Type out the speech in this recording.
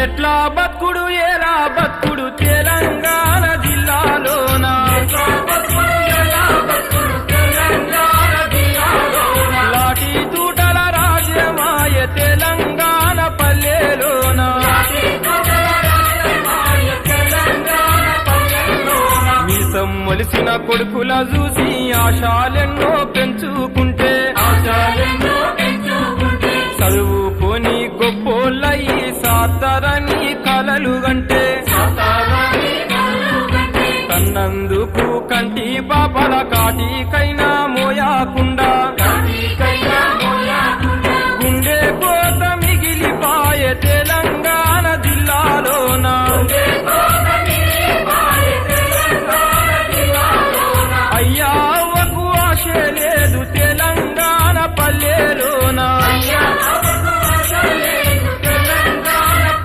ఎట్లా బతుకుడు ఎలా బతుకుడు తెలంగాణ జిల్లాలోన లాఠీ తూటల రాజ్యమాయ తెలంగాణ పల్లెలోన మీసం మొలిసిన కొడుకుల చూసి ఆశాలెన్నో పెంచుకుంటే చదువుకొని గొప్పోళ్ళయి సాతరని కలలు గంటే